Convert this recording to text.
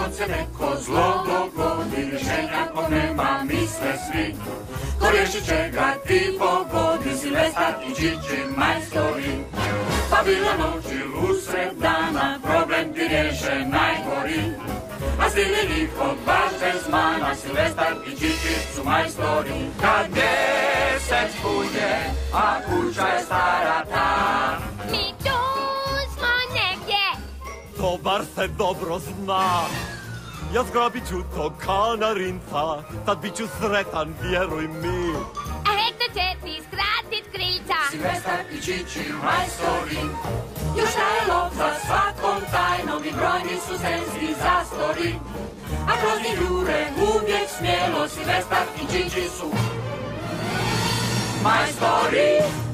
od sebe ko zlo dogodi, rješenja ko nema misle svi. Ko riješit će ga ti pogodi, Silvestar i Čiči majstori. Pa bila noć ili usred dana, problem ti riješe najgori. A stili njih od baš bez mana, Silvestar i Čiči su majstori. Kad mjesec bude, a kuća je stara ta. Mi tu smo negdje. To bar se dobro zna. Ja zgrabit ću tog kanarinca, tad bit ću sretan, vjeruj mi. A Hektor će ti skratit krilca. Silvestar i Čiči majstori. Još traje lov za svakom tajnom i brojni su zenski zastori. A kroz njih jure uvijek smjelo, Silvestar i Čiči su majstori.